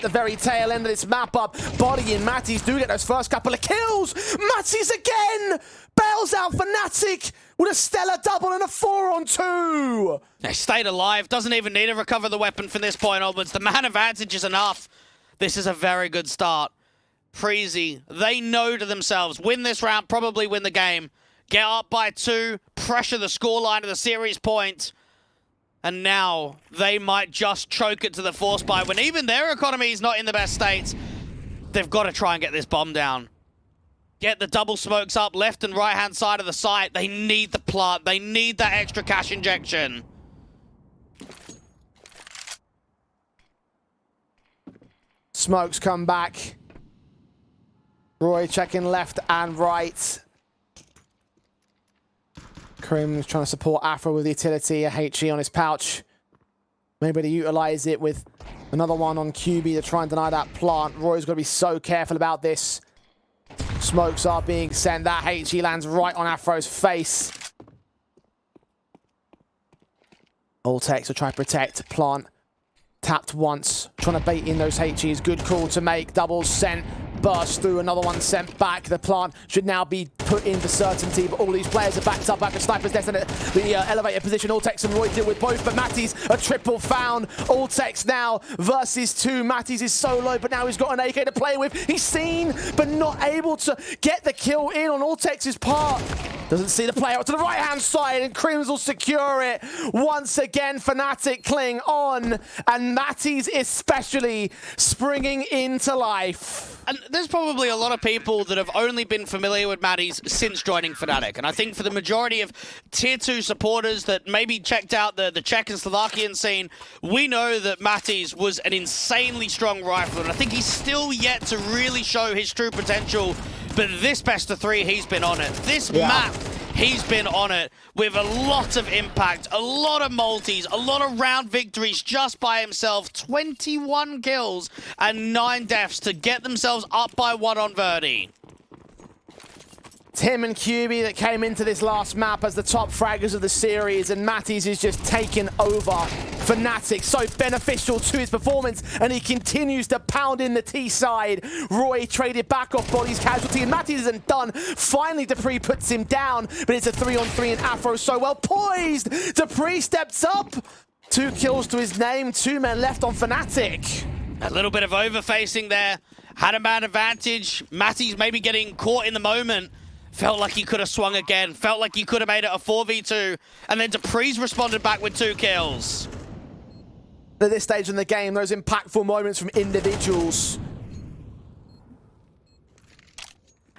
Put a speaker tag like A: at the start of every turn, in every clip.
A: the very tail end of this map up. Body and Matties do get those first couple of kills. Matties again bails out Fnatic with a stellar double and a 4-on-2.
B: They stayed alive. Doesn't even need to recover the weapon from this point onwards. The man advantage is enough. This is a very good start. Preezy, they know to themselves, win this round, probably win the game. Get up by 2, pressure the scoreline to the series point. And now they might just choke it to the force buy when even their economy is not in the best state. They've got to try and get this bomb down. Get the double smokes up left and right hand side of the site. They need the plant. They need that extra cash injection.
A: Smokes come back. Roy checking left and right. Krim's trying to support Afro with the utility, a HE on his pouch. Maybe to utilize it with another one on QB to try and deny that plant. Roy's got to be so careful about this. Smokes are being sent. That HE lands right on Afro's face. Ultex will try to protect. Plant tapped once. Trying to bait in those HEs. Good call to make. Doubles sent. Burst through, another one sent back. The plant should now be put into certainty, but all these players are backed up after Sniper's death in the elevated position. Ultex and Roy deal with both, but Matties a triple found. Ultex now versus 2. Matties is solo, but now he's got an AK to play with. He's seen, but not able to get the kill in on Ultex's part. Doesn't see the play out to the right-hand side, and Crims will secure it. Once again, Fnatic cling on, and Matties especially springing into life.
B: And there's probably a lot of people that have only been familiar with Matties since joining Fnatic. And I think for the majority of Tier 2 supporters that maybe checked out the Czech and Slovakian scene, we know that Matties was an insanely strong rifler. And I think he's still yet to really show his true potential. But this best of 3, he's been on it. This map, he's been on it with a lot of impact, a lot of multis, a lot of round victories just by himself. 21 kills and 9 deaths to get themselves up by 1 on Verdi.
A: Tim and QB that came into this last map as the top fraggers of the series, and Matties is just taken over. Fnatic, so beneficial to his performance, and he continues to pound in the T side. Roy traded back off Body's casualty, and Matties isn't done. Finally, Dupree puts him down, but it's a 3-on-3, and Afro so well poised. Dupree steps up. 2 kills to his name, 2 men left on Fnatic.
B: A little bit of overfacing there. Had a man advantage. Matties maybe getting caught in the moment. Felt like he could have swung again. Felt like he could have made it a 4v2. And then Dupree's responded back with 2 kills.
A: At this stage in the game, those impactful moments from individuals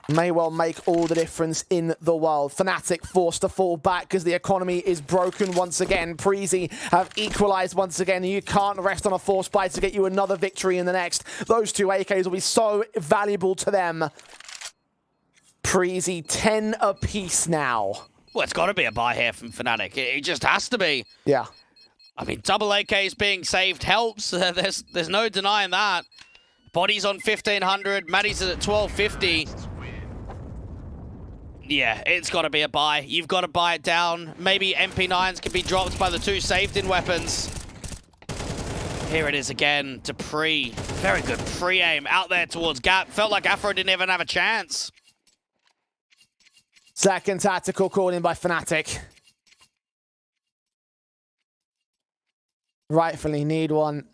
A: may well make all the difference in the world. Fnatic forced to fall back because the economy is broken once again. Preezy have equalized once again. You can't rest on a force buy to get you another victory in the next. Those 2 AKs will be so valuable to them. Preezy 10 apiece now.
B: Well, it's got to be a buy here from Fnatic. It just has to be.
A: Yeah.
B: I mean, double AKs being saved helps. There's no denying that. Body's on 1,500. Matties is at 1,250. Yeah, it's got to be a buy. You've got to buy it down. Maybe MP9s can be dropped by the 2 saved-in weapons. Here it is again. Dupree. Very good pre-aim out there towards Gap. Felt like Afro didn't even have a chance.
A: Second tactical called in by Fnatic. Rightfully need one.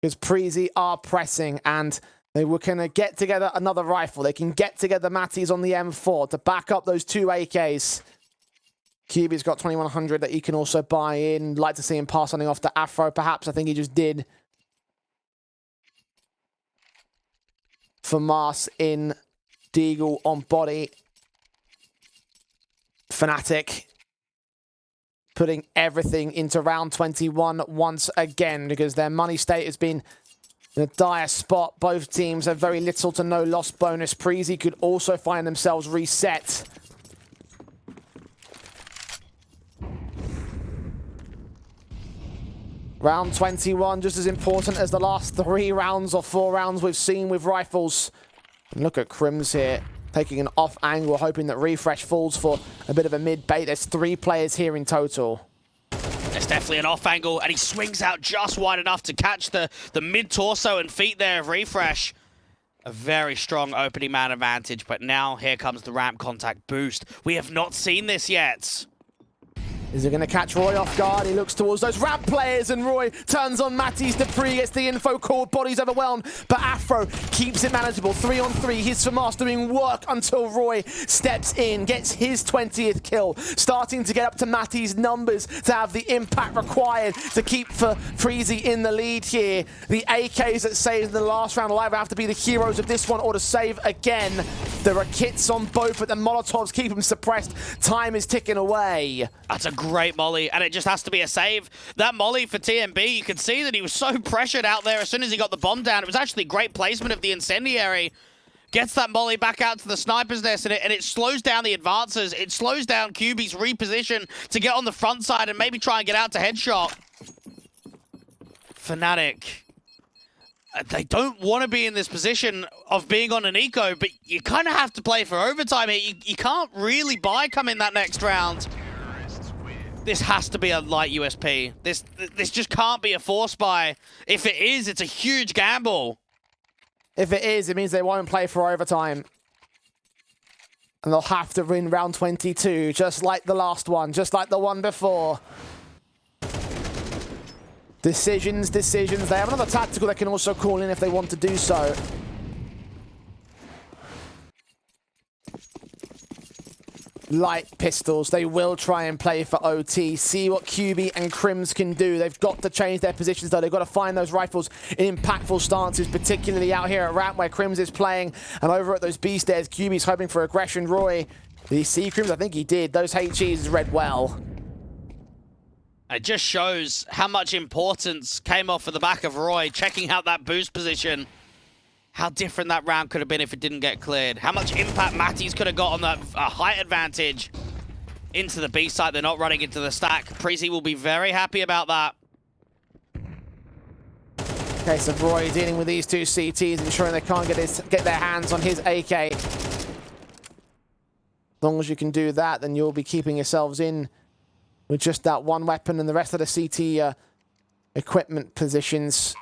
A: Because Preezy are pressing, and they were going to get together another rifle. They can get together Matties on the M4 to back up those 2 AKs. QB's got 2,100 that he can also buy in. Like to see him pass something off to Afro, perhaps. I think he just did. For Mars in Deagle on Body. Fnatic putting everything into round 21 once again because their money state has been in a dire spot. Both teams have very little to no loss bonus. Preezy could also find themselves reset. Round 21, just as important as the last 3 rounds or 4 rounds we've seen with rifles. And look at Crims here, taking an off angle, hoping that Refresh falls for a bit of a mid bait. There's 3 players here in total.
B: There's definitely an off angle, and he swings out just wide enough to catch the mid-torso and feet there of Refresh. A very strong opening man advantage, but now here comes the ramp contact boost. We have not seen this yet.
A: Is he going to catch Roy off guard? He looks towards those ramp players, and Roy turns on Matty's. Dupree gets the info called, body's overwhelmed, but Afro keeps it manageable. 3-on-3, his FAMAS doing work until Roy steps in, gets his 20th kill, starting to get up to Matty's numbers to have the impact required to keep for Freezy in the lead here. The AKs that saved in the last round will either have to be the heroes of this one or to save again. There are kits on both, but the Molotovs keep them suppressed. Time is ticking away.
B: That's a great molly, and it just has to be a save. That molly for TMB, you could see that he was so pressured out there as soon as he got the bomb down. It was actually great placement of the incendiary. Gets that molly back out to the sniper's nest, and it slows down the advances. It slows down QB's reposition to get on the front side and maybe try and get out to headshot. Fnatic. They don't want to be in this position of being on an eco, but you kind of have to play for overtime here. You can't really buy come in that next round. This has to be a light USP. This just can't be a force buy. If it is, it's a huge gamble.
A: If it is, it means they won't play for overtime. And they'll have to win round 22, just like the last one, just like the one before. Decisions. They have another tactical they can also call in if they want to do so. Light pistols. They will try and play for OT. See what QB and Crims can do. They've got to change their positions, though. They've got to find those rifles in impactful stances, particularly out here at ramp where Crims is playing. And over at those B stairs, QB's hoping for aggression. Roy, did he see Crims? I think he did. Those HEs read well.
B: It just shows how much importance came off of the back of Roy, checking out that boost position. How different that round could have been if it didn't get cleared. How much impact Matty's could have got on that height advantage. Into the B site, they're not running into the stack. Preezy will be very happy about that.
A: Okay, so Roy dealing with these two CTs, ensuring they can't get their hands on his AK. As long as you can do that, then you'll be keeping yourselves in with just that one weapon, and the rest of the CT equipment positions.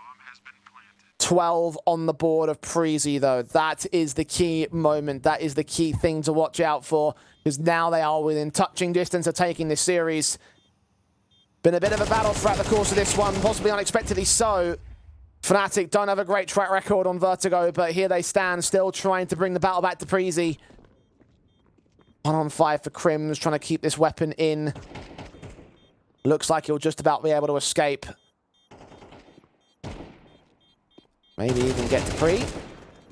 A: 12 on the board of Preezy, though. That is the key moment. That is the key thing to watch out for, because now they are within touching distance of taking this series. Been a bit of a battle throughout the course of this one, possibly unexpectedly so. Fnatic don't have a great track record on Vertigo, but here they stand, still trying to bring the battle back to Preezy. 1-on-5 for Crims, trying to keep this weapon in. Looks like he'll just about be able to escape. Maybe even get Dupree.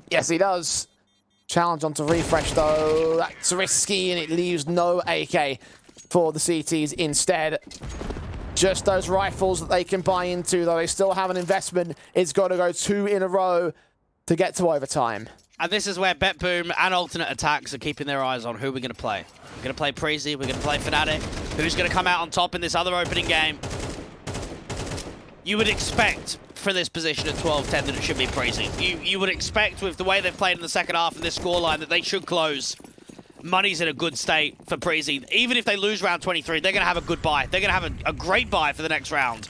A: Yes, he does. Challenge onto Refresh, though. That's risky, and it leaves no AK for the CTs instead. Just those rifles that they can buy into, though. They still have an investment. It's got to go 2 in a row to get to overtime.
B: And this is where BetBoom and Alternate Attacks are keeping their eyes on who we're going to play. We're going to play Preezy. We're going to play Fnatic. Who's going to come out on top in this other opening game? You would expect for this position at 12-10 that it should be Preezy. You would expect with the way they've played in the second half of this scoreline that they should close. Money's in a good state for Preezy. Even if they lose round 23, they're going to have a good buy. They're going to have a great buy for the next round.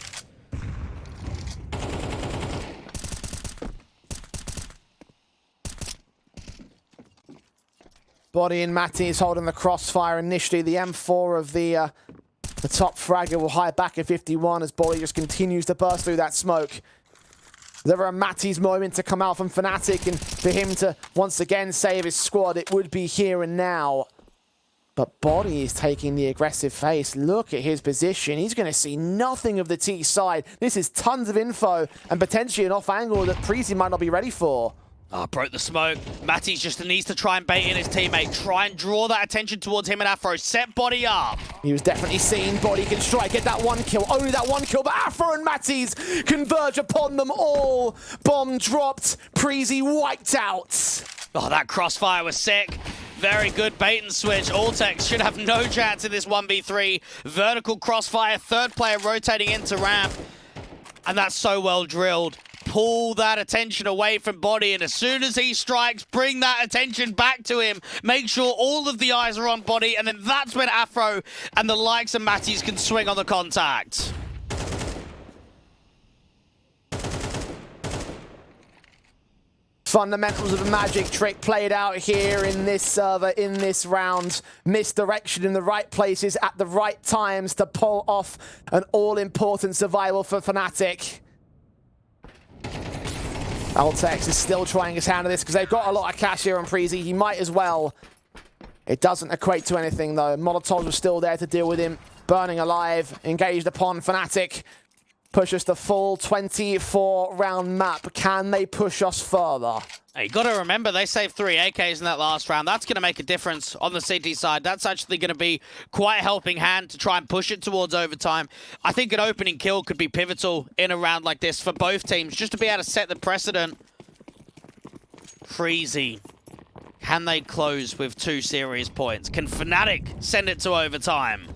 A: Body and Matty is holding the crossfire initially. The M4 of the top fragger will hide back at 51 as Body just continues to burst through that smoke. There are Matty's moment to come out from Fnatic, and for him to once again save his squad, it would be here and now. But Body is taking the aggressive face. Look at his position. He's going to see nothing of the T side. This is tons of info and potentially an off angle that Preezy might not be ready for.
B: Oh, broke the smoke. Matty's just needs to try and bait in his teammate. Try and draw that attention towards him and Afro. Set Body up.
A: He was definitely seen. Body can strike, get that one kill. Only that one kill, but Afro and Matty's converge upon them all. Bomb dropped. Preezy wiped out.
B: Oh, that crossfire was sick. Very good bait and switch. Altex should have no chance in this 1v3. Vertical crossfire. Third player rotating into ramp. And that's so well drilled. Pull that attention away from Body, and as soon as he strikes, bring that attention back to him. Make sure all of the eyes are on Body, and then that's when Afro and the likes of Matty's can swing on the contact.
A: Fundamentals of a magic trick played out here in this server, in this round. Misdirection in the right places at the right times to pull off an all-important survival for Fnatic. Ultex is still trying his hand at this because they've got a lot of cash here on Preezy. He might as well. It doesn't equate to anything though. Molotovs were still there to deal with him. Burning alive, engaged upon Fnatic. Push us the full 24-round map. Can they push us further?
B: Hey, you got to remember, they saved 3 AKs in that last round. That's going to make a difference on the CT side. That's actually going to be quite a helping hand to try and push it towards overtime. I think an opening kill could be pivotal in a round like this for both teams, just to be able to set the precedent. Freezy. Can they close with 2 series points? Can Fnatic send it to overtime?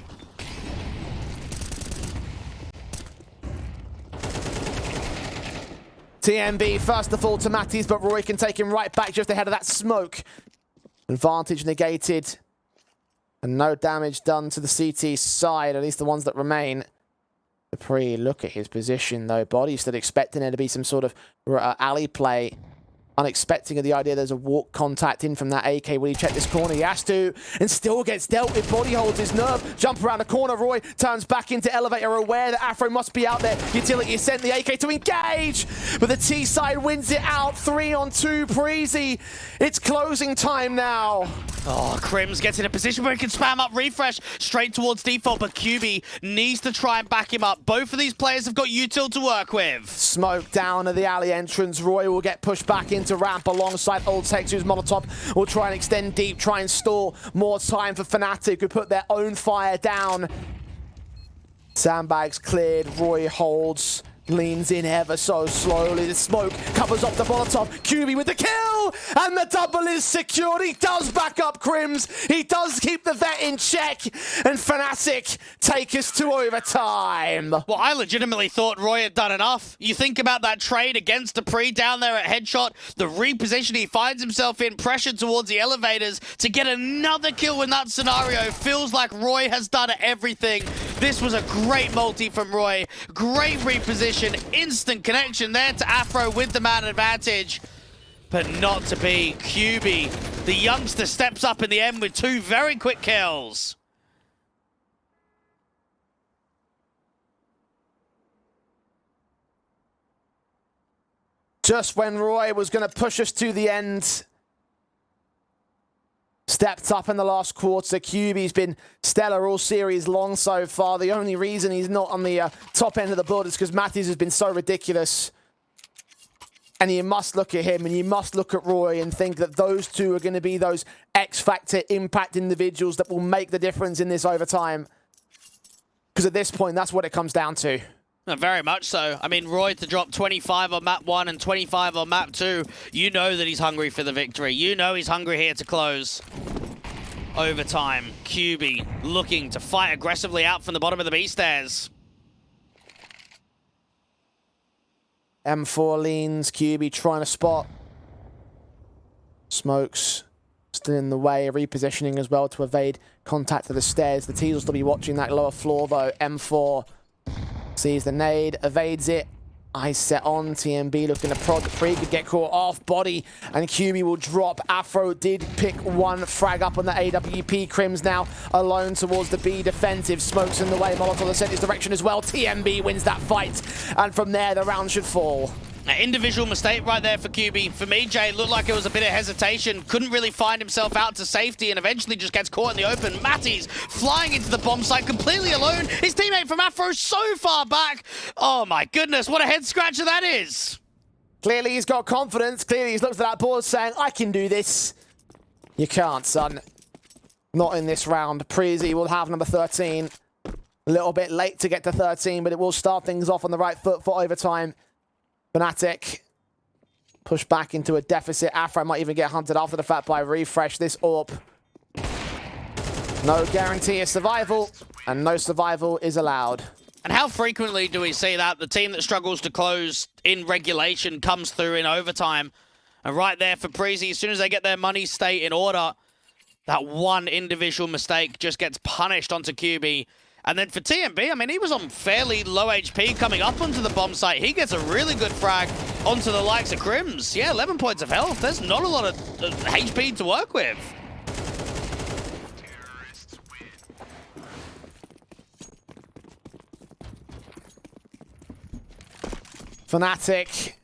A: TMB first to fall to Matties, but Roy can take him right back just ahead of that smoke. Advantage negated. And no damage done to the CT side, at least the ones that remain. Dupree, look at his position though. Body still expecting there to be some sort of alley play. Unexpecting of the idea there's a walk contact in from that AK. Will he check this corner? He has to, and still gets dealt with. Body holds his nerve. Jump around the corner. Roy turns back into elevator, aware that Afro must be out there. Utility has sent the AK to engage, but the T side wins it out. 3-on-2 Preezy. It's closing time now.
B: Oh, Crims gets in a position where he can spam up refresh straight towards default, but QB needs to try and back him up. Both of these players have got util to work with.
A: Smoke down at the alley entrance. Roy will get pushed back into ramp alongside Ultex, whose Molotov will try and extend deep, try and store more time for Fnatic, who put their own fire down. Sandbags cleared. Roy holds, leans in ever so slowly. The smoke covers up the Molotov. QB with the kill, and the double is secured. He does back up Crims. He does keep the vet in check, and Fnatic take us to overtime.
B: Well, I legitimately thought Roy had done enough. You think about that trade against Dupree down there at headshot, the reposition he finds himself in, pressure towards the elevators to get another kill in that scenario. Feels like Roy has done everything. This was a great multi from Roy. Great reposition, instant connection there to Afro with the man advantage. But not to be. QB, the youngster, steps up in the end with 2 very quick kills.
A: Just when Roy was going to push us to the end, stepped up in the last quarter. QB's been stellar all series long so far. The only reason he's not on the top end of the board is because Matthews has been so ridiculous. And you must look at him and you must look at Roy and think that those two are going to be those X-factor impact individuals that will make the difference in this overtime. Because at this point, that's what it comes down to.
B: Very much so. I mean, Roy to drop 25 on map 1 and 25 on map 2, you know that he's hungry for the victory. You know he's hungry here to close. Overtime, QB looking to fight aggressively out from the bottom of the B stairs.
A: M4 leans, QB trying to spot. Smokes still in the way, repositioning as well to evade contact to the stairs. The T's will still be watching that lower floor though. M4 sees the nade, evades it. Eyes set on. TMB looking to prod. The free could get caught off. Body and QB will drop. Afro did pick one frag up on the AWP. Crims now alone towards the B defensive. Smokes in the way. Molotov sent his direction as well. TMB wins that fight. And from there, the round should fall.
B: An individual mistake right there for QB. For me, Jay, it looked like it was a bit of hesitation. Couldn't really find himself out to safety and eventually just gets caught in the open. Matties flying into the bomb site completely alone. His teammate from Afro so far back. Oh my goodness, what a head scratcher that is.
A: Clearly he's got confidence. Clearly he's looked at that board saying, I can do this. You can't, son. Not in this round. Preezy will have number 13. A little bit late to get to 13, but it will start things off on the right foot for overtime. Fnatic push back into a deficit. Afro might even get hunted after the fact by refresh. This AWP. No guarantee of survival, and no survival is allowed.
B: And how frequently do we see that? The team that struggles to close in regulation comes through in overtime. And right there for Preezy, as soon as they get their money state in order, that one individual mistake just gets punished onto QB. And then for TMB, I mean, he was on fairly low HP coming up onto the bomb site. He gets a really good frag onto the likes of Crims. Yeah, 11 points of health. There's not a lot of HP to work with.
A: Fnatic.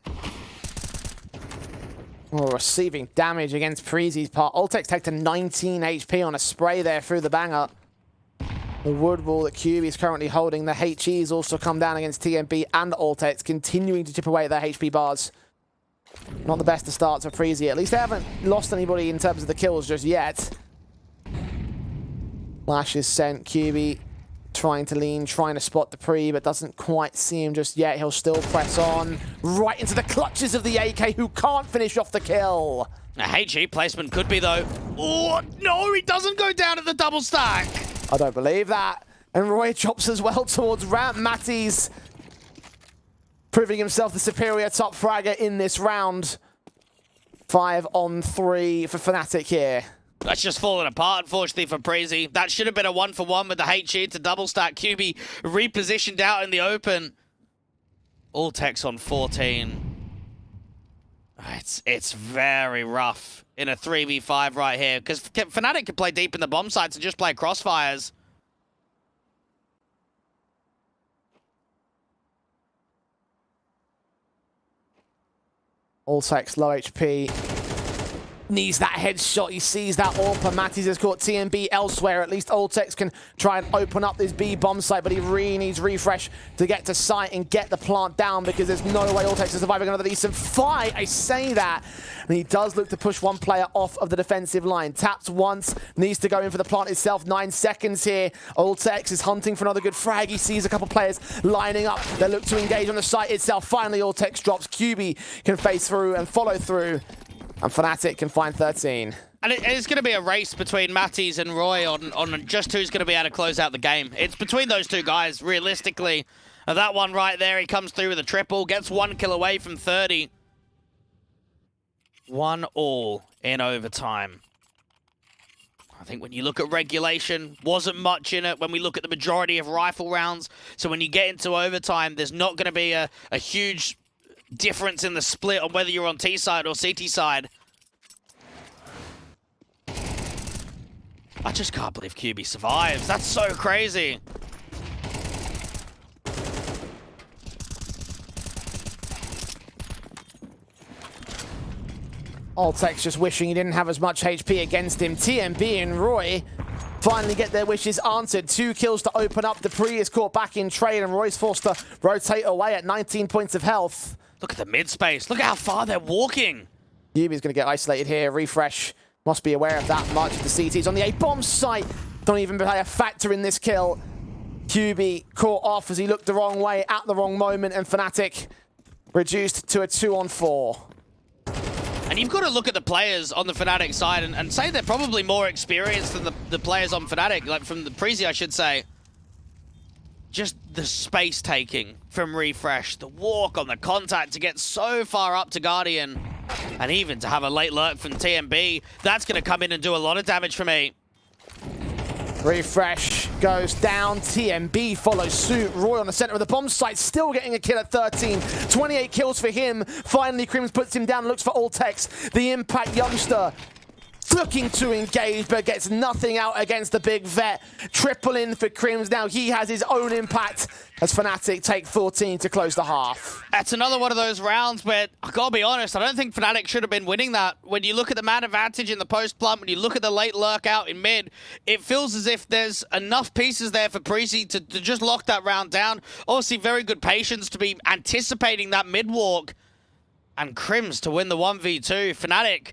A: Oh, receiving damage against Preezy's part. Ultex taking 19 HP on a spray there through the banger. The wood wall that QB is currently holding. The HE's also come down against TMB and Ultex, continuing to chip away at their HP bars. Not the best of starts for Preezy. At least they haven't lost anybody in terms of the kills just yet. Flash is sent. QB trying to lean, trying to spot the pre, but doesn't quite see him just yet. He'll still press on right into the clutches of the AK, who can't finish off the kill.
B: A HE placement could be, though. Oh, no, he doesn't go down at the double stack.
A: I don't believe that. And Roy chops as well towards ramp. Matty's proving himself the superior top fragger in this round. 5 on 3 for Fnatic here.
B: That's just fallen apart, unfortunately, for Preezy. That should have been a 1-for-1 with the HE to double stack. QB repositioned out in the open. Ultex on 14. It's very rough in a 3v5 right here, because Fnatic can play deep in the bomb sites and just play crossfires.
A: Ultex low HP. Needs that headshot. He sees that AWP. Matties has caught TMB elsewhere. At least Ultex can try and open up this B bomb site, but he really needs refresh to get to site and get the plant down, because there's no way Ultex is surviving another decent fight. I say that. And he does look to push one player off of the defensive line. Taps once, needs to go in for the plant itself. 9 seconds here. Ultex is hunting for another good frag. He sees a couple players lining up. They look to engage on the site itself. Finally, Ultex drops. QB can face through and follow through. And Fnatic can find 13.
B: And it's going to be a race between Matties and Roy on just who's going to be able to close out the game. It's between those two guys, realistically. And that one right there, he comes through with a triple, gets 1 kill away from 30. 1-1 in overtime. I think when you look at regulation, wasn't much in it when we look at the majority of rifle rounds. So when you get into overtime, there's not going to be a huge difference in the split on whether you're on T side or CT side. I just can't believe QB survives. That's so crazy.
A: Ultex just wishing he didn't have as much HP against him. TMB and Roy finally get their wishes answered. 2 kills to open up. The pre is caught back in trade, and Roy's forced to rotate away at 19 points of health.
B: Look at the mid space. Look at how far they're walking.
A: Yubi's going to get isolated here. Refresh must be aware of that much. The CT's on the A-bomb site. Don't even play a factor in this kill. QB caught off as he looked the wrong way at the wrong moment, and Fnatic reduced to a 2-on-4.
B: And you've got to look at the players on the Fnatic side and say they're probably more experienced than the players on Fnatic, like from the Preezy, I should say. Just the space taking from Refresh, the walk on the contact to get so far up to Guardian, and even to have a late lurk from TMB, that's going to come in and do a lot of damage for me.
A: Refresh goes down. TMB follows suit. Roy on the center of the bomb site, still getting a kill at 13. 28 kills for him. Finally, Crims puts him down, looks for Ultex. The impact youngster looking to engage, but gets nothing out against the big vet. Triple in for Crims. Now he has his own impact as Fnatic take 14 to close the half.
B: That's another one of those rounds where, I gotta be honest, I don't think Fnatic should have been winning that. When you look at the man advantage in the post plump, when you look at the late lurk out in mid, it feels as if there's enough pieces there for Preezy to just lock that round down. Obviously, very good patience to be anticipating that mid walk. And Crims to win the 1v2. Fnatic,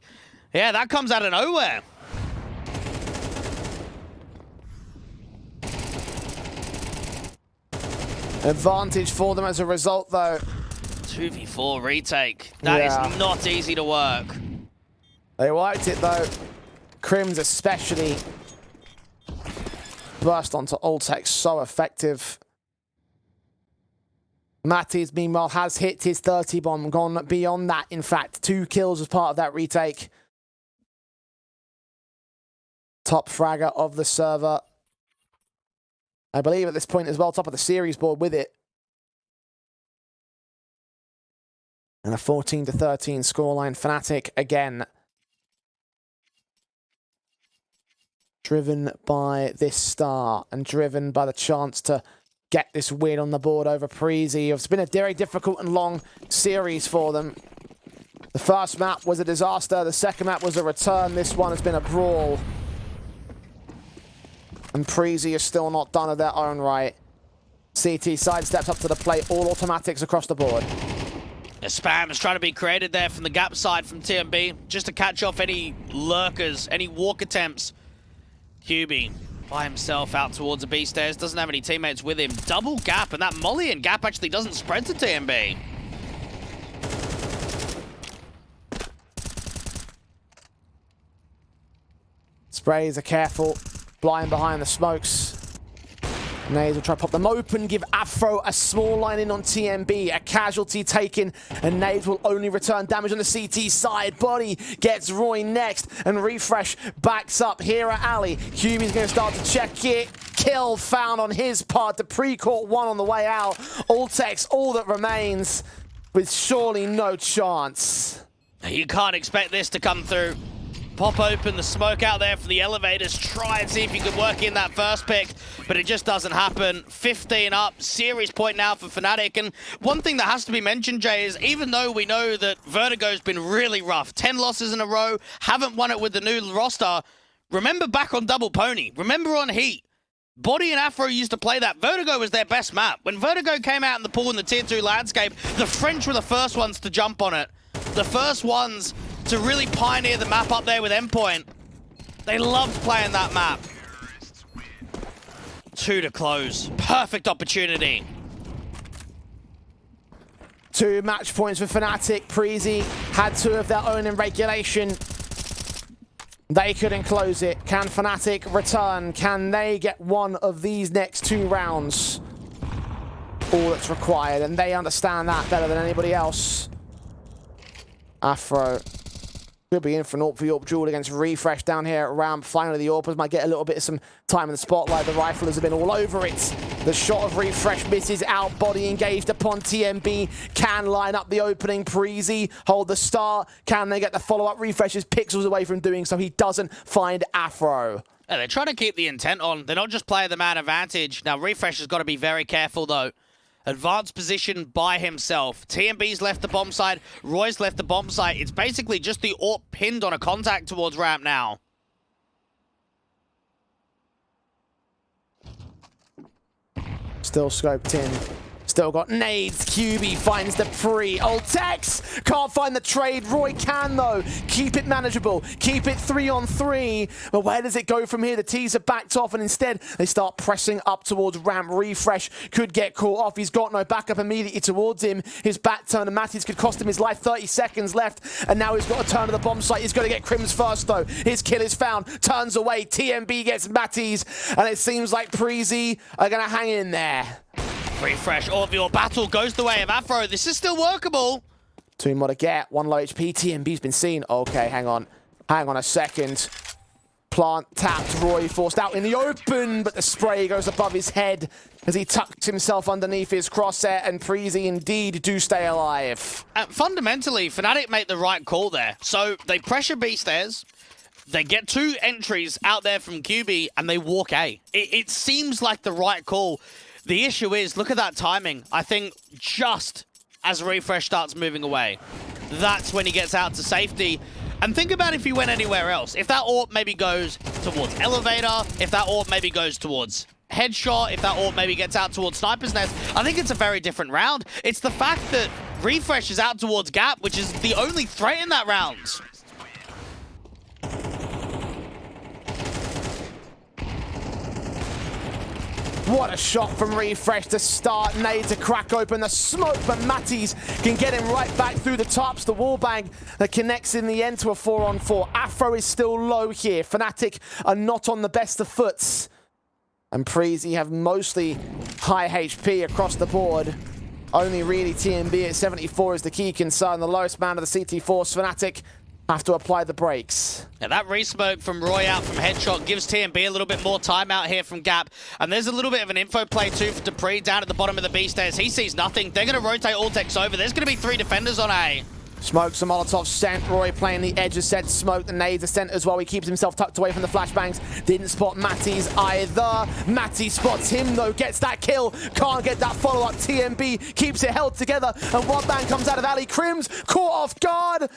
B: yeah, that comes out of nowhere.
A: Advantage for them as a result, though.
B: 2v4 retake. That is not easy to work.
A: They worked it, though. Crims especially burst onto Ultex, so effective. Matties, meanwhile, has hit his 30 bomb, gone beyond that, in fact. 2 kills as part of that retake. Top fragger of the server. I believe at this point as well, top of the series board with it. And a 14-13 scoreline. Fnatic again. Driven by this start and driven by the chance to get this win on the board over Preezy. It's been a very difficult and long series for them. The first map was a disaster. The second map was a return. This one has been a brawl. And Preezy is still not done of their own right. CT sidesteps up to the plate. All automatics across the board.
B: A spam is trying to be created there from the gap side from TMB, just to catch off any lurkers, any walk attempts. QB by himself out towards the B stairs, doesn't have any teammates with him. Double gap, and that molly and gap actually doesn't spread to TMB.
A: Sprays are careful, blind behind the smokes. Naze will try to pop them open, give Afro a small line in on TMB, a casualty taken, and Naze will only return damage on the CT side. Body gets Roy next, and Refresh backs up here at Alley. QB's going to start to check it. Kill found on his part, the pre-caught one on the way out. Ultex, all that remains, with surely no chance.
B: You can't expect this to come through. Pop open the smoke out there for the elevators. Try and see if you can work in that first pick, but it just doesn't happen. 15 up, series point now for Fnatic. And one thing that has to be mentioned, Jay, is even though we know that Vertigo's been really rough, 10 losses in a row, haven't won it with the new roster, remember back on Double Pony, remember on Heat, Body and Afro used to play that. Vertigo was their best map. When Vertigo came out in the pool in the Tier 2 landscape, the French were the first ones to jump on it. The first ones to really pioneer the map up there with Endpoint. They loved playing that map. 2 to close. Perfect opportunity.
A: 2 match points for Fnatic. Preezy had 2 of their own in regulation. They couldn't close it. Can Fnatic return? Can they get one of these next 2 rounds? All that's required, and they understand that better than anybody else. Afro could be in for an AWP for AWP duel against Refresh down here at ramp. Finally, the AWPers might get a little bit of some time in the spotlight. The riflers have been all over it. The shot of Refresh misses out. Body engaged upon TMB. Can line up the opening. Preezy hold the start. Can they get the follow-up? Refresh is pixels away from doing so. He doesn't find Afro.
B: Yeah, they're trying to keep the intent on. They're not just playing the man advantage. Now, Refresh has got to be very careful, though. Advanced position by himself. TMB's left the bomb site. Roy's left the bomb site. It's basically just the AWP pinned on a contact towards ramp now.
A: Still scoped in. Still got nades. QB finds the pre. Ultex can't find the trade. Roy can, though. Keep it manageable. Keep it 3-on-3. But where does it go from here? The T's are backed off, and instead they start pressing up towards ramp. Refresh could get caught off. He's got no backup immediately towards him. His back turn to Matties could cost him his life. 30 seconds left, and now he's got to turn to the bomb site. He's got to get Crims first, though. His kill is found. Turns away. TMB gets Matties, and it seems like Preezy are going to hang in there.
B: Refresh, Orville battle goes the way of Afro. This is still workable.
A: 2 more to get. 1 low HP. TMB's been seen. Okay, hang on. Hang on a second. Plant tapped. Roy forced out in the open, but the spray goes above his head as he tucks himself underneath his crosshair, and Preezy indeed do stay alive.
B: Fundamentally, Fnatic made the right call there. So they pressure B stairs. They get 2 entries out there from QB, and they walk A. It seems like the right call. The issue is, look at that timing. I think just as Refresh starts moving away, that's when he gets out to safety. And think about if he went anywhere else. If that AWP maybe goes towards Elevator, if that AWP maybe goes towards Headshot, if that AWP maybe gets out towards Sniper's Nest, I think it's a very different round. It's the fact that Refresh is out towards Gap, which is the only threat in that round.
A: What a shot from Refresh to start. Nade to crack open the smoke, but Matties can get him right back through the tops. The wallbang that connects in the end to a 4-on-4. Afro is still low here. Fnatic are not on the best of foots. And Preezy have mostly high HP across the board. Only really TMB at 74 is the key concern. The lowest man of the CT Force. Fnatic have to apply the brakes.
B: Now that resmoke from Roy out from Headshot gives TMB a little bit more time out here from Gap. And there's a little bit of an info play too for Dupree down at the bottom of the B stairs. He sees nothing. They're going to rotate Ultex over. There's going to be 3 defenders on A.
A: Smokes the Molotov sent. Roy playing the edge of said smoke. The nades are sent as well. He keeps himself tucked away from the flashbangs. Didn't spot Matty's either. Matty spots him though. Gets that kill. Can't get that follow-up. TMB keeps it held together. And one man comes out of alley. Crims caught off guard.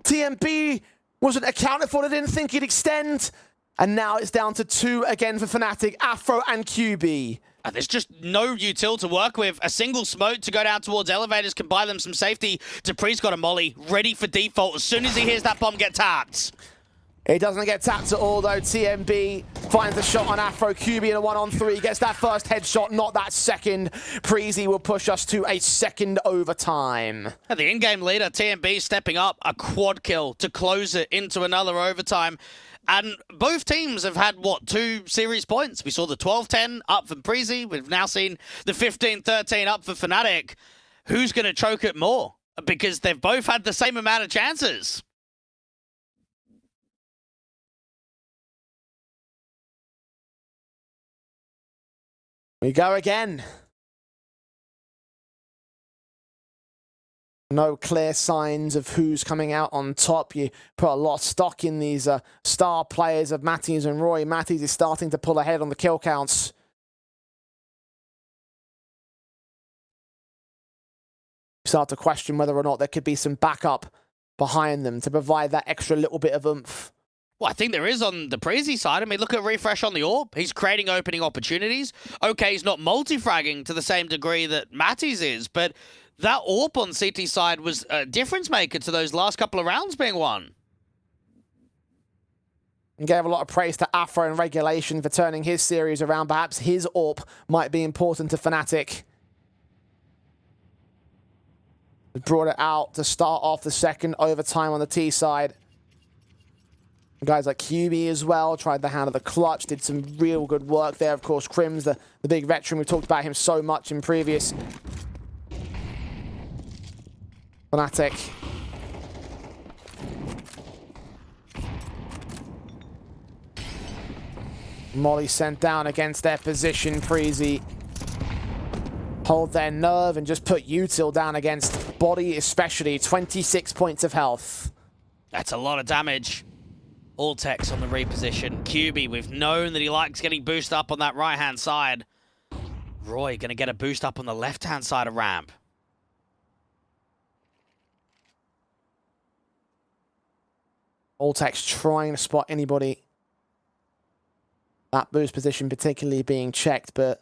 A: TMB wasn't accounted for. They didn't think he'd extend. And now it's down to 2 again for Fnatic. Afro and QB.
B: There's just no util to work with. A single smoke to go down towards elevators can buy them some safety. Dupree's got a molly ready for default as soon as he hears that bomb get tapped.
A: It doesn't get tapped at all though. TMB finds the shot on Afro. QB in a 1-on-3. Gets that first headshot, not that second. Preezy will push us to a second overtime.
B: And the in-game leader, TMB, stepping up. A quad kill to close it into another overtime. And both teams have had, what, 2 series points? We saw the 12-10 up for Preezy. We've now seen the 15-13 up for Fnatic. Who's going to choke it more? Because they've both had the same amount of chances.
A: We go again. No clear signs of who's coming out on top. You put a lot of stock in these star players of Matthews and Roy. Matthews is starting to pull ahead on the kill counts. Start to question whether or not there could be some backup behind them to provide that extra little bit of oomph.
B: Well, I think there is on the Preezy side. I mean, look at Refresh on the AWP. He's creating opening opportunities. Okay, he's not multi-fragging to the same degree that Matty's is, but that AWP on CT side was a difference maker to those last couple of rounds being won.
A: And gave a lot of praise to Afro and Regulation for turning his series around. Perhaps his AWP might be important to Fnatic. Brought it out to start off the second overtime on the T side. Guys like QB as well, tried the hand of the clutch, did some real good work there. Of course, Crims, the big veteran, we talked about him so much in previous. Fnatic. Molly sent down against their position. Preezy hold their nerve and just put util down against body, especially 26 points of health.
B: That's a lot of damage. Ultex on the reposition. QB, we've known that he likes getting boost up on that right-hand side. Roy going to get a boost up on the left-hand side of ramp.
A: Ultex trying to spot anybody. That boost position particularly being checked, but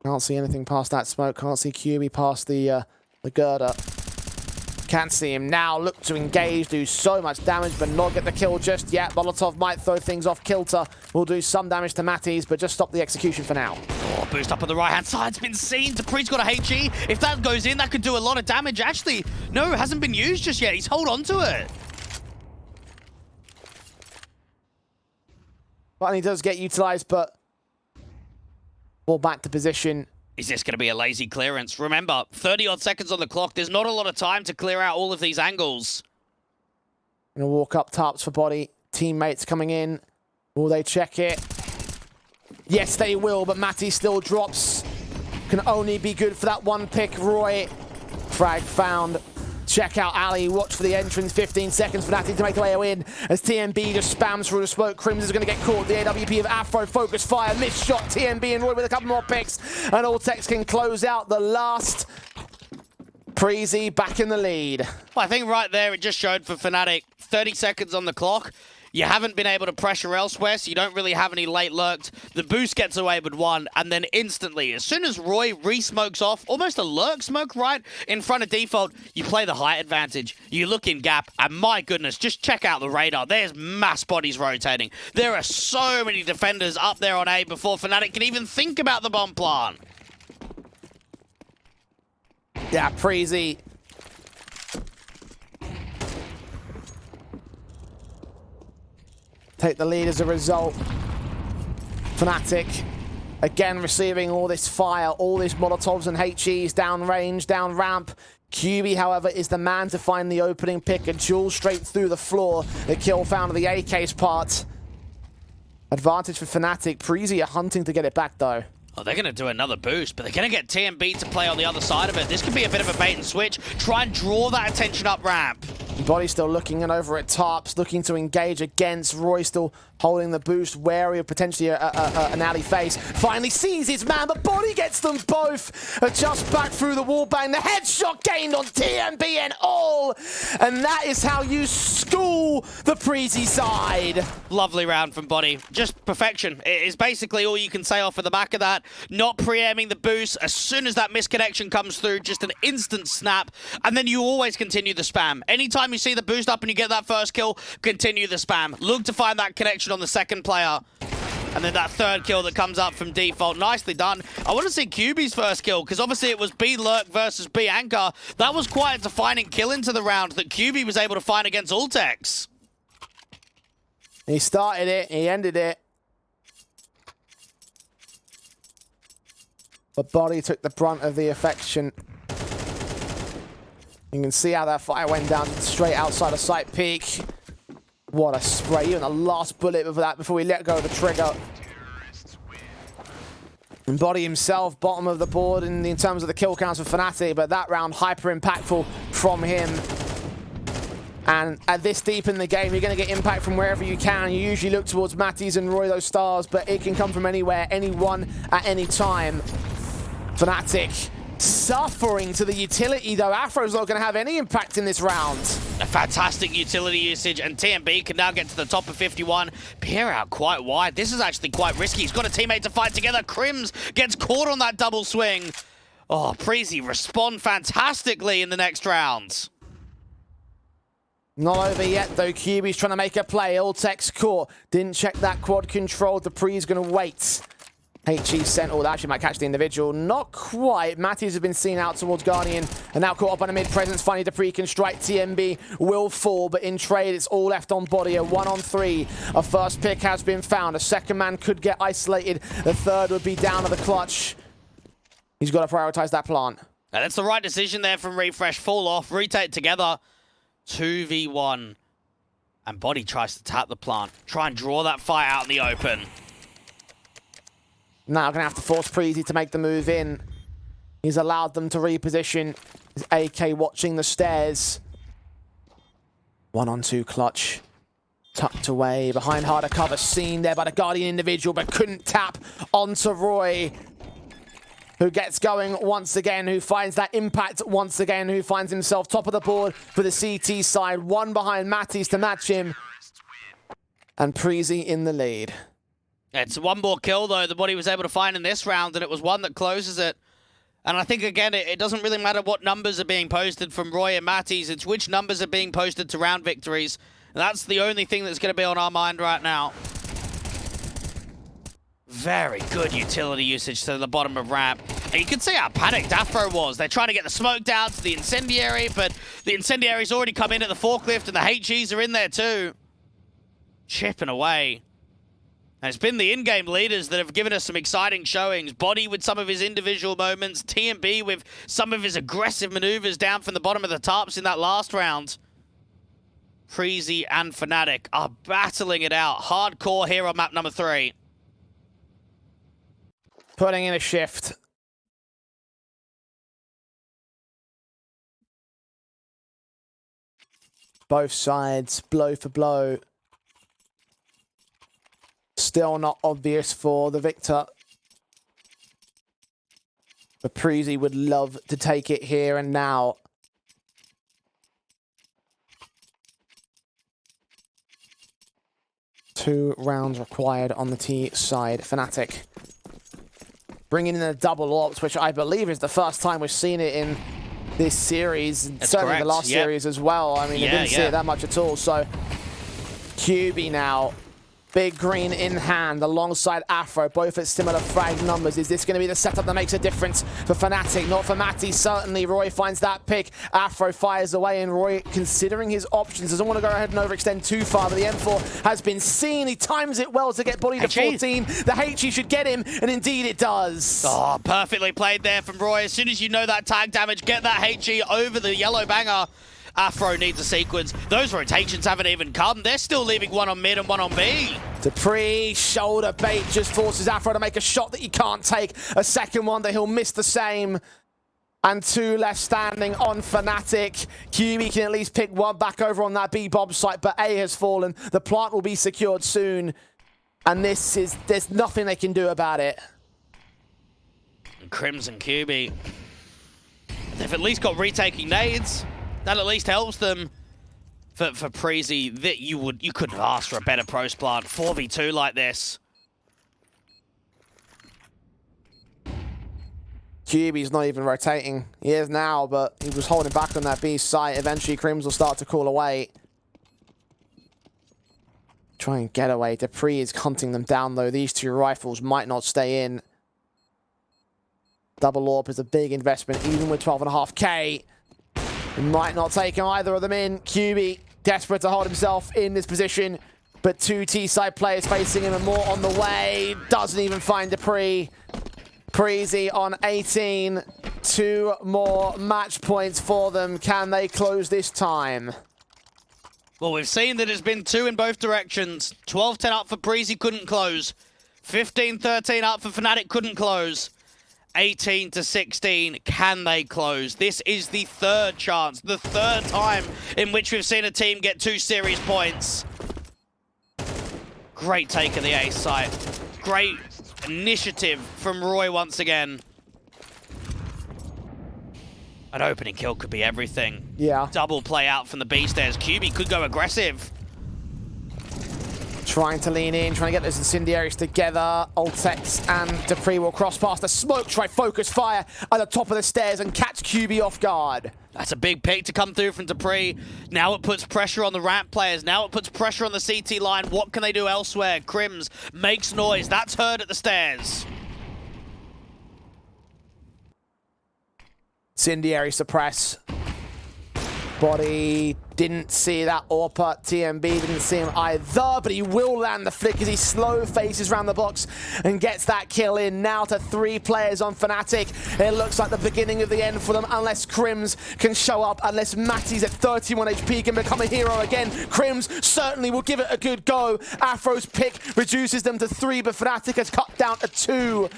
A: can't see anything past that smoke. Can't see QB past the girder. Can't see him now. Look to engage, do so much damage, but not get the kill just yet. Molotov might throw things off kilter. Will do some damage to Matty's, but just stop the execution for now.
B: Oh, boost up on the right-hand side's been seen. Dupree's got a HE. If that goes in, that could do a lot of damage. Actually, no, it hasn't been used just yet. He's hold on to it.
A: Well, he does get utilized, but ball back to position.
B: Is this going to be a lazy clearance? Remember, 30-odd seconds on the clock. There's not a lot of time to clear out all of these angles.
A: Gonna walk up tops for body. Teammates coming in. Will they check it? Yes, they will, but Matty still drops. Can only be good for that one pick. Roy, frag found. Check out Ali, watch for the entrance, 15 seconds for Natty to make the way in as TMB just spams through the smoke. Crims is going to get caught. The AWP of Afro, focus fire, missed shot. TMB and Roy with a couple more picks, and Ultex can close out the last. Preezy back in the lead.
B: Well, I think right there it just showed for Fnatic, 30 seconds on the clock. You haven't been able to pressure elsewhere, so you don't really have any late lurks. The boost gets away with one, and then instantly, as soon as Roy re-smokes off, almost a lurk smoke right in front of default, you play the height advantage. You look in gap, and my goodness, just check out the radar. There's mass bodies rotating. There are so many defenders up there on A before Fnatic can even think about the bomb plant.
A: Yeah, Preezy. Take the lead as a result. Fnatic, again receiving all this fire, all these Molotovs and HEs down range, down ramp. QB, however, is the man to find the opening pick. A duel straight through the floor. The kill found on the AK's part. Advantage for Fnatic. Preezy are hunting to get it back, though.
B: Oh, they're going to do another boost, but they're going to get TMB to play on the other side of it. This could be a bit of a bait and switch. Try and draw that attention up ramp.
A: Body still looking in over at Tarps, looking to engage against. Roy still holding the boost, wary of potentially an alley face. Finally sees his man, but Body gets them both. Just back through the wall bang. The headshot gained on TMB and all. And that is how you school the Preezy side.
B: Lovely round from Body. Just perfection. It is basically all you can say off of the back of that. Not pre-aiming the boost. As soon as that misconnection comes through, just an instant snap. And then you always continue the spam. Anytime you see the boost up and you get that first kill, continue the spam. Look to find that connection on the second player. And then that third kill that comes up from default. Nicely done. I want to see QB's first kill, because obviously it was B Lurk versus B Anchor. That was quite a defining kill into the round that QB was able to find against Ultex.
A: He started it, he ended it. But Body took the brunt of the affection. You can see how that fire went down straight outside of sight peak. What a spray. Even the last bullet of that before we let go of the trigger. And Body himself, bottom of the board in terms of the kill counts for Fnatic, but that round hyper impactful from him. And at this deep in the game, you're going to get impact from wherever you can. You usually look towards Matties and Roy, those stars, but it can come from anywhere, anyone, at any time. Fnatic suffering to the utility, though. Afro's not going to have any impact in this round.
B: A fantastic utility usage, and TMB can now get to the top of 51. Pierre out quite wide. This is actually quite risky. He's got a teammate to fight together. Crims gets caught on that double swing. Oh, Preezy respond fantastically in the next round.
A: Not over yet, though. QB's trying to make a play. Ultex caught. Didn't check that quad control. Dupree's going to wait. HE sent. Oh, that actually might catch the individual. Not quite. Matthews has been seen out towards Guardian and now caught up on a mid-presence. Finally, Dupree can strike. TMB will fall, but in trade, it's all left on Body. A 1-on-3. A first pick has been found. A second man could get isolated. The third would be down to the clutch. He's got to prioritize that plant.
B: Now, that's the right decision there from Refresh. Fall off, retake together. 2v1. And Body tries to tap the plant. Try and draw that fight out in the open.
A: Now going to have to force Preezy to make the move in. He's allowed them to reposition. His AK watching the stairs. 1-on-2 clutch. Tucked away behind harder cover. Seen there by the Guardian individual, but couldn't tap onto Roy, who gets going once again, who finds that impact once again, who finds himself top of the board for the CT side. One behind Matties to match him. And Preezy in the lead.
B: It's one more kill, though, that Body was able to find in this round, and it was one that closes it. And I think, again, it doesn't really matter what numbers are being posted from Roy and Matties. It's which numbers are being posted to round victories. And that's the only thing that's going to be on our mind right now. Very good utility usage to the bottom of ramp. And you can see how panicked Afro was. They're trying to get the smoke down to the incendiary, but the incendiary's already come in at the forklift, and the HGs are in there too. Chipping away. And it's been the in-game leaders that have given us some exciting showings. Body with some of his individual moments. TMB with some of his aggressive maneuvers down from the bottom of the tarps in that last round. Preezy and Fnatic are battling it out. Hardcore here on map number 3.
A: Putting in a shift. Both sides, blow for blow. Still not obvious for the victor. But Preezy would love to take it here and now. Two rounds required on the T side. Fnatic bringing in a double ops, which I believe is the first time we've seen it in this series.
B: That's
A: certainly
B: correct.
A: The last series as well. I mean, you didn't see it that much at all. So QB now Big green in hand alongside Afro, both at similar frag numbers. Is this going to be the setup that makes a difference for Fnatic? Not for Matty, certainly. Roy finds that pick. Afro fires away, and Roy, considering his options, doesn't want to go ahead and overextend too far, but the M4 has been seen. He times it well to get body to 14. The HE should get him, and indeed it does.
B: Oh, perfectly played there from Roy. As soon as you know that tag damage, get that HE over the yellow banger. Afro needs a sequence. Those rotations haven't even come. They're still leaving one on mid and one on B.
A: Dupree, shoulder bait, just forces Afro to make a shot that he can't take. A second one that he'll miss the same. And 2 left standing on Fnatic. QB can at least pick one back over on that B bomb site, but A has fallen. The plant will be secured soon. And there's nothing they can do about it.
B: Crimson QB. They've at least got retaking nades. That at least helps them. For Preezy, that you couldn't have asked for a better pros plant. 4v2 like this.
A: QB's not even rotating. He is now, but he was holding back on that B site. Eventually, Crims will start to call away. Try and get away. Dupree is hunting them down, though. These 2 rifles might not stay in. Double AWP is a big investment, even with 12.5k. He might not take either of them in. QB desperate to hold himself in this position, but 2 T-side players facing him and more on the way. Doesn't even find Dupree. Preezy on 18. 2 more match points for them. Can they close this time?
B: Well, we've seen that it's been 2 in both directions. 12-10 up for Preezy, couldn't close. 15-13 up for Fnatic, couldn't close. 18-16, can they close? This is the 3rd chance, the 3rd time in which we've seen a team get 2 series points. Great take of the A site. Great initiative from Roy once again. An opening kill could be everything.
A: Yeah.
B: Double play out from the B stairs. QB could go aggressive.
A: Trying to lean in, trying to get those incendiaries together. Ultex and Dupree will cross past the smoke, try focus fire at the top of the stairs and catch QB off guard.
B: That's a big pick to come through from Dupree. Now it puts pressure on the ramp players. Now it puts pressure on the CT line. What can they do elsewhere? Crims makes noise. That's heard at the stairs.
A: Incendiary suppress. Body didn't see that AWP. TMB didn't see him either, but he will land the flick as he slow faces around the box and gets that kill in. Now to 3 players on Fnatic. It looks like the beginning of the end for them unless Crims can show up, unless Matty's at 31 HP can become a hero again. Crims certainly will give it a good go. Afro's pick reduces them to 3, but Fnatic has cut down to 2.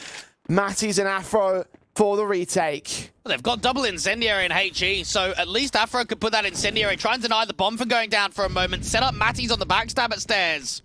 A: Matty's and Afro for the retake.
B: Well, they've got double incendiary and HE, so at least Afro could put that incendiary, try and deny the bomb from going down for a moment, set up Matty's on the backstab at stairs.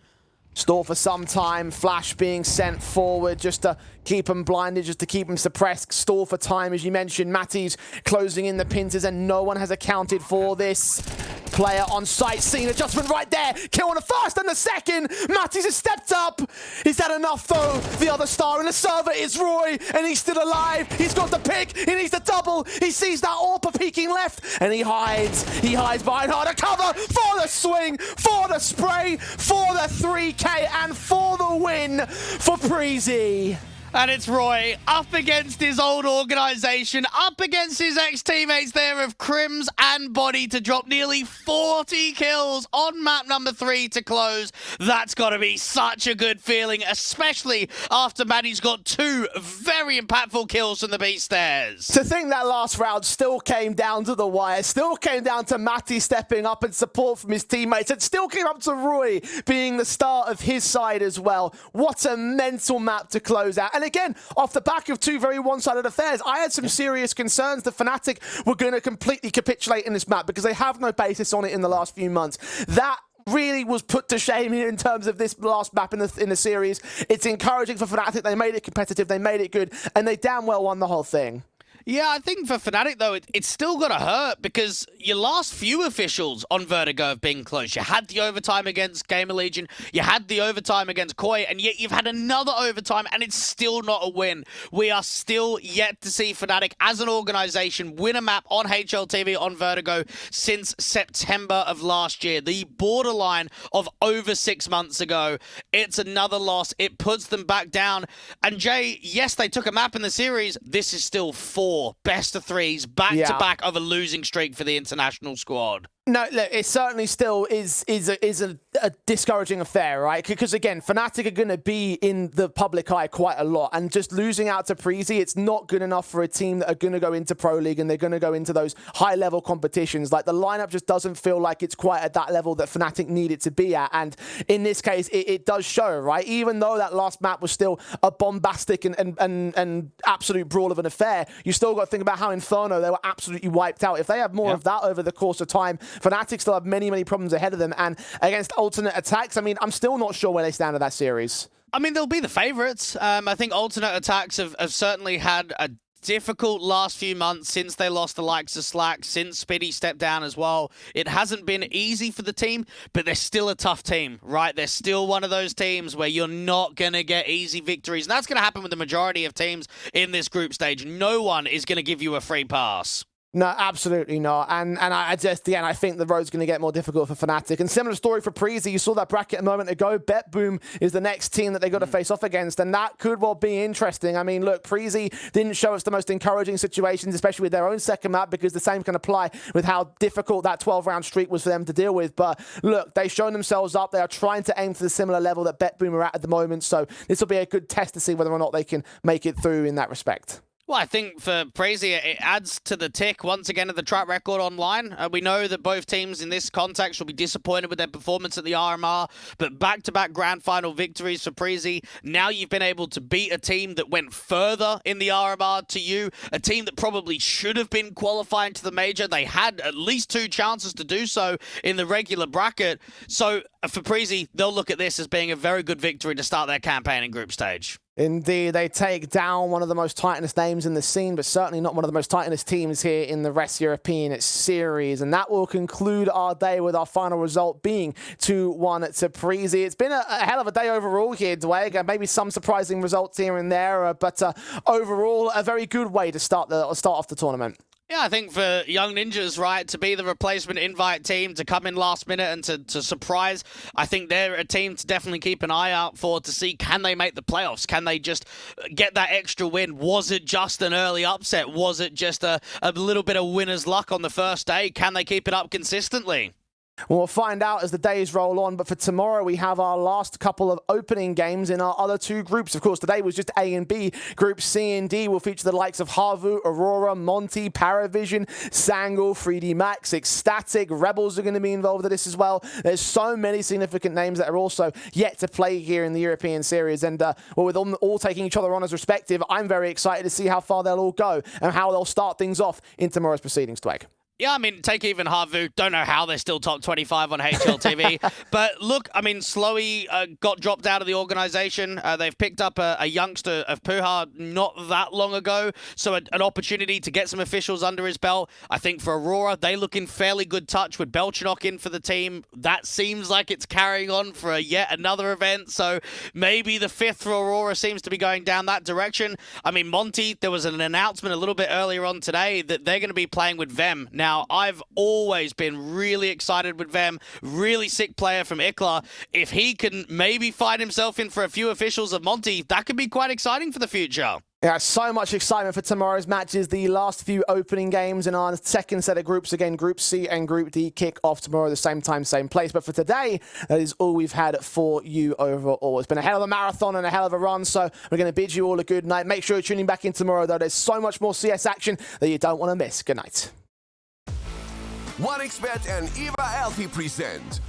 A: Stall for some time, flash being sent forward just to keep him blinded, just to keep him suppressed. Stall for time, as you mentioned. Matty's closing in the pincers, and no one has accounted for this. Player on site, scene adjustment right there. Kill on the first and the second. Matty's has stepped up. Is that enough, though? The other star in the server is Roy, and he's still alive. He's got the pick. He needs the double. He sees that AWP peeking left, and he hides. He hides behind harder cover for the swing, for the spray, for the 3K, and for the win for Preezy.
B: And it's Roy up against his old organization, up against his ex-teammates there of Crims and Body to drop nearly 40 kills on map number 3 to close. That's got to be such a good feeling, especially after Matty's got 2 very impactful kills from the B stairs.
A: To think that last round still came down to the wire, still came down to Matty stepping up and support from his teammates, and still came up to Roy being the star of his side as well. What a mental map to close out. And again, off the back of 2 very one-sided affairs, I had some serious concerns that Fnatic were going to completely capitulate in this map because they have no basis on it in the last few months. That really was put to shame in terms of this last map in the series. It's encouraging for Fnatic. They made it competitive, they made it good, and they damn well won the whole thing.
B: Yeah, I think for Fnatic, though, it's still got to hurt because your last few officials on Vertigo have been close. You had the overtime against Gamer Legion, you had the overtime against Koi, and yet you've had another overtime, and it's still not a win. We are still yet to see Fnatic as an organization win a map on HLTV on Vertigo since September of last year. The borderline of over 6 months ago. It's another loss. It puts them back down. And Jay, yes, they took a map in the series. This is still 4 best of 3s back-to-back of a losing streak for the international squad.
A: No, look, it certainly still is a discouraging affair, right? Because again, Fnatic are going to be in the public eye quite a lot, and just losing out to Preezy, it's not good enough for a team that are going to go into Pro League and they're going to go into those high-level competitions. Like, the lineup just doesn't feel like it's quite at that level that Fnatic need it to be at, and in this case, it does show, right? Even though that last map was still a bombastic and absolute brawl of an affair, you still got to think about how Inferno, they were absolutely wiped out. If they have more of that over the course of time, Fnatic still have many, many problems ahead of them. And against alternate attacks, I mean, I'm still not sure where they stand in that series.
B: I mean, they'll be the favorites. I think alternate attacks have certainly had a difficult last few months since they lost the likes of Slack, since Spitty stepped down as well. It hasn't been easy for the team, but they're still a tough team, right? They're still one of those teams where you're not going to get easy victories. And that's going to happen with the majority of teams in this group stage. No one is going to give you a free pass.
A: No, absolutely not. And I just, again, I think the road's going to get more difficult for Fnatic. And similar story for Preezy. You saw that bracket a moment ago. BetBoom is the next team that they got to face off against, and that could well be interesting. I mean, look, Preezy didn't show us the most encouraging situations, especially with their own second map, because the same can apply with how difficult that 12-round streak was for them to deal with. But look, they've shown themselves up. They are trying to aim for the similar level that BetBoom are at the moment. So this will be a good test to see whether or not they can make it through in that respect.
B: Well, I think for Preezy, it adds to the tick once again of the track record online. We know that both teams in this context will be disappointed with their performance at the RMR, but back-to-back grand final victories for Preezy. Now you've been able to beat a team that went further in the RMR to you, a team that probably should have been qualifying to the major. They had at least 2 chances to do so in the regular bracket. So for Preezy, they'll look at this as being a very good victory to start their campaign in group stage.
A: Indeed, they take down one of the most titanest names in the scene, but certainly not one of the most titanest teams here in the West European series. And that will conclude our day with our final result being 2-1 to Preezy. It's been a hell of a day overall here, Dwayne. Maybe some surprising results here and there, but overall, a very good way to start off the tournament.
B: Yeah, I think for Young Ninjas, right, to be the replacement invite team, to come in last minute and to surprise, I think they're a team to definitely keep an eye out for, to see, can they make the playoffs? Can they just get that extra win? Was it just an early upset? Was it just a little bit of winner's luck on the first day? Can they keep it up consistently?
A: We'll find out as the days roll on, but for tomorrow we have our last couple of opening games in our other 2 groups. Of course, today was just A and B. Group C and D will feature the likes of Havu, Aurora, Monty, Paravision, Sangle, 3D Max, Ecstatic, Rebels are going to be involved in this as well. There's so many significant names that are also yet to play here in the European Series, and well, with them all taking each other on as respective, I'm very excited to see how far they'll all go and how they'll start things off in tomorrow's proceedings, Twag.
B: Yeah, I mean, take even Havu. Don't know how they're still top 25 on HLTV. But look, I mean, Slowy got dropped out of the organization. They've picked up a youngster of Puha not that long ago. So an opportunity to get some officials under his belt. I think for Aurora, they look in fairly good touch with Belchanok in for the team. That seems like it's carrying on for yet another event. So maybe the 5th for Aurora seems to be going down that direction. I mean, Monty, there was an announcement a little bit earlier on today that they're going to be playing with Vem. Now, I've always been really excited with Vem, really sick player from ICLA. If he can maybe find himself in for a few officials of Monty, that could be quite exciting for the future.
A: Yeah, so much excitement for tomorrow's matches. The last few opening games in our second set of groups, again, Group C and Group D, kick off tomorrow at the same time, same place. But for today, that is all we've had for you overall. It's been a hell of a marathon and a hell of a run, so we're going to bid you all a good night. Make sure you're tuning back in tomorrow, though. There's so much more CS action that you don't want to miss. Good night.
C: 1xBet and EVA Alfie present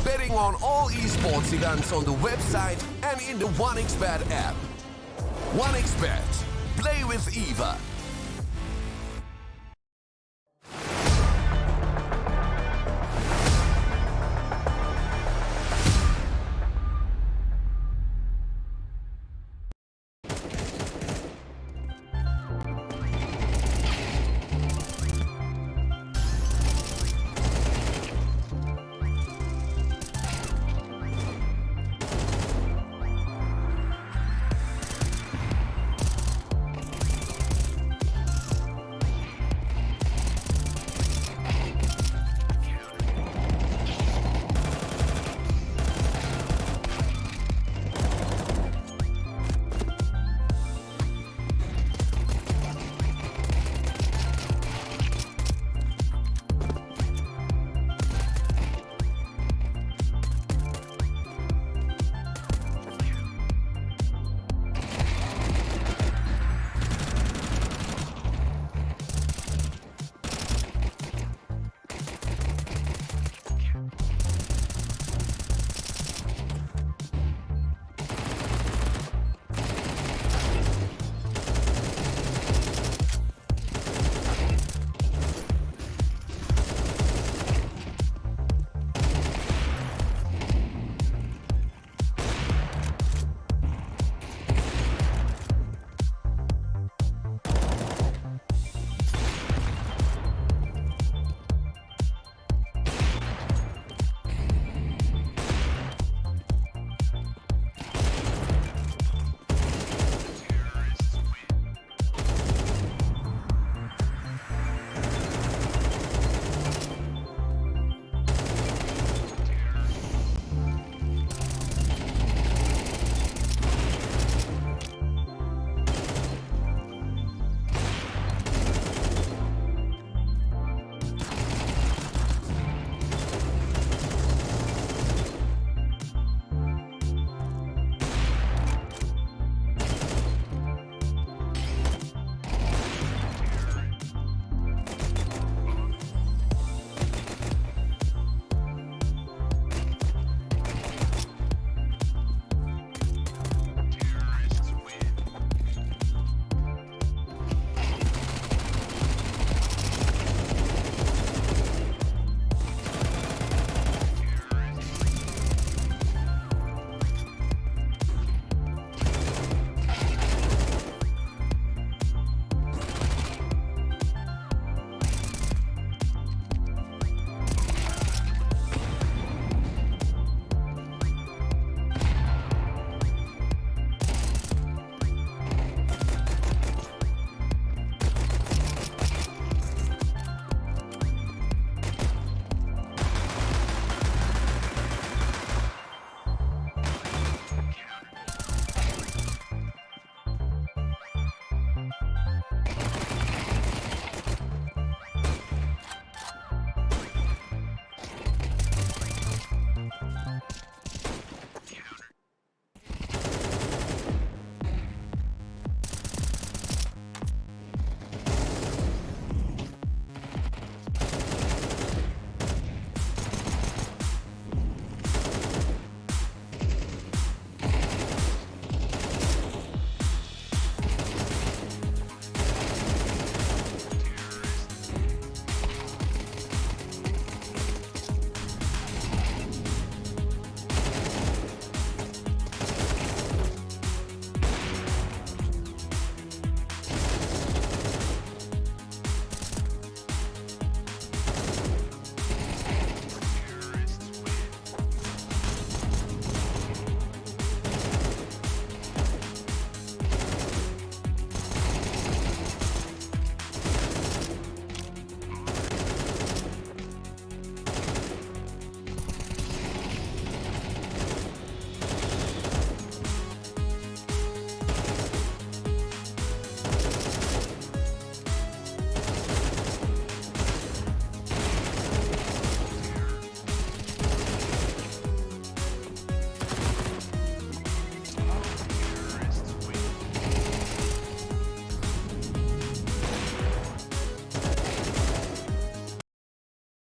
C: betting on all esports events on the website and in the 1xBet app. 1xBet. Play with EVA.